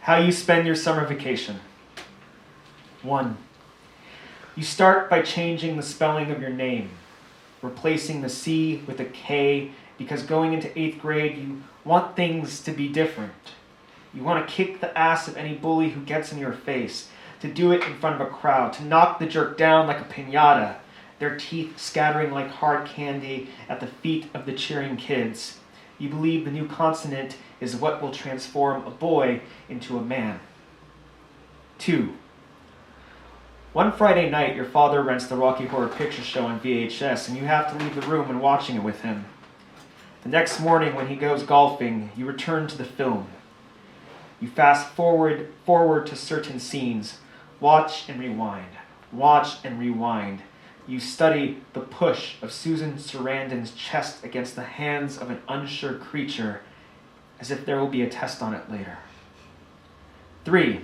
How you spend your summer vacation. 1. You start by changing the spelling of your name, replacing the C with a K, because going into 8th grade, you want things to be different. You want to kick the ass of any bully who gets in your face, to do it in front of a crowd, to knock the jerk down like a piñata, their teeth scattering like hard candy at the feet of the cheering kids. You believe the new consonant is what will transform a boy into a man. 2. One Friday night, your father rents the Rocky Horror Picture Show on VHS, and you have to leave the room when watching it with him. The next morning, when he goes golfing, you return to the film. You fast forward to certain scenes, watch and rewind, watch and rewind. You study the push of Susan Sarandon's chest against the hands of an unsure creature, as if there will be a test on it later. 3.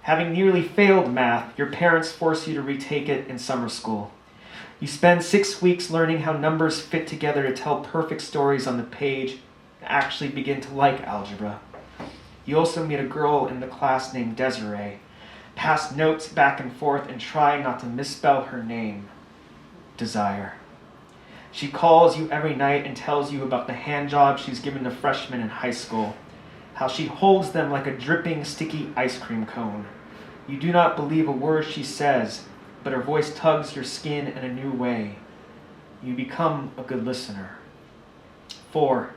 Having nearly failed math, your parents force you to retake it in summer school. You spend 6 weeks learning how numbers fit together to tell perfect stories on the page and actually begin to like algebra. You also meet a girl in the class named Desiree, pass notes back and forth and try not to misspell her name. Desire. She calls you every night and tells you about the hand job she's given to freshmen in high school, how she holds them like a dripping, sticky ice cream cone. You do not believe a word she says, but her voice tugs your skin in a new way. You become a good listener. 4.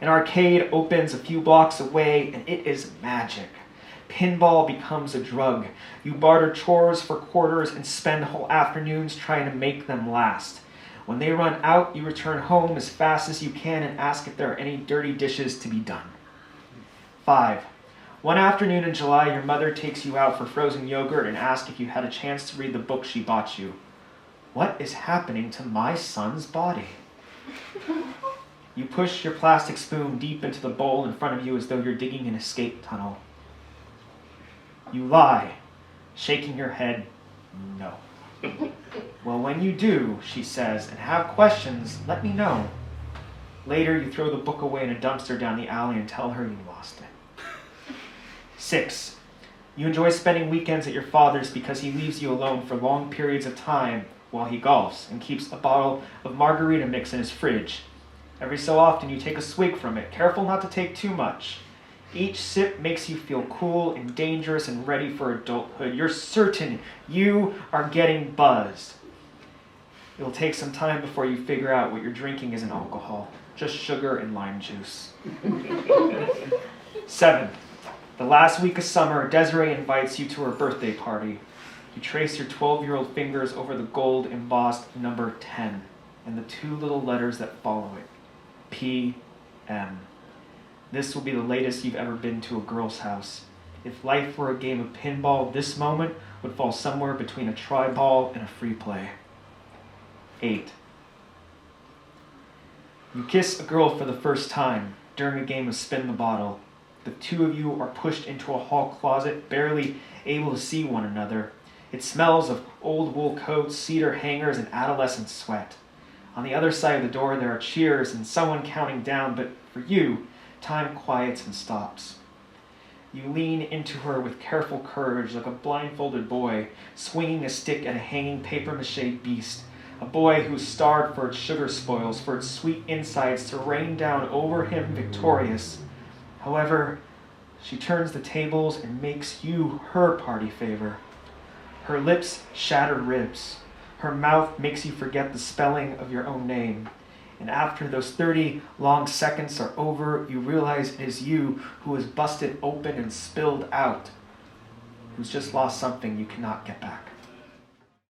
An arcade opens a few blocks away, and it is magic. Pinball becomes a drug. You barter chores for quarters and spend whole afternoons trying to make them last. When they run out, you return home as fast as you can and ask if there are any dirty dishes to be done. 5. One afternoon in July, your mother takes you out for frozen yogurt and asks if you had a chance to read the book she bought you. What is happening to my son's body? You push your plastic spoon deep into the bowl in front of you as though you're digging an escape tunnel. You lie, shaking your head, no. Well, when you do, she says, and have questions, let me know. Later, you throw the book away in a dumpster down the alley and tell her you lost it. 6. You enjoy spending weekends at your father's because he leaves you alone for long periods of time while he golfs and keeps a bottle of margarita mix in his fridge. Every so often, you take a swig from it, careful not to take too much. Each sip makes you feel cool and dangerous and ready for adulthood. You're certain you are getting buzzed. It'll take some time before you figure out what you're drinking isn't alcohol, just sugar and lime juice. 7. The last week of summer, Desiree invites you to her birthday party. You trace your 12-year-old fingers over the gold-embossed number 10 and the 2 little letters that follow it, P.M. This will be the latest you've ever been to a girl's house. If life were a game of pinball, this moment would fall somewhere between a tri-ball and a free play. 8. You kiss a girl for the first time during a game of spin the bottle. The 2 of you are pushed into a hall closet, barely able to see one another. It smells of old wool coats, cedar hangers, and adolescent sweat. On the other side of the door, there are cheers and someone counting down, but for you, time quiets and stops. You lean into her with careful courage like a blindfolded boy, swinging a stick at a hanging papier-mâché beast, a boy who's starved for its sugar spoils, for its sweet insides to rain down over him victorious. However, she turns the tables and makes you her party favor. Her lips shatter ribs. Her mouth makes you forget the spelling of your own name. And after those 30 long seconds are over, you realize it is you who is busted open and spilled out, who's just lost something you cannot get back.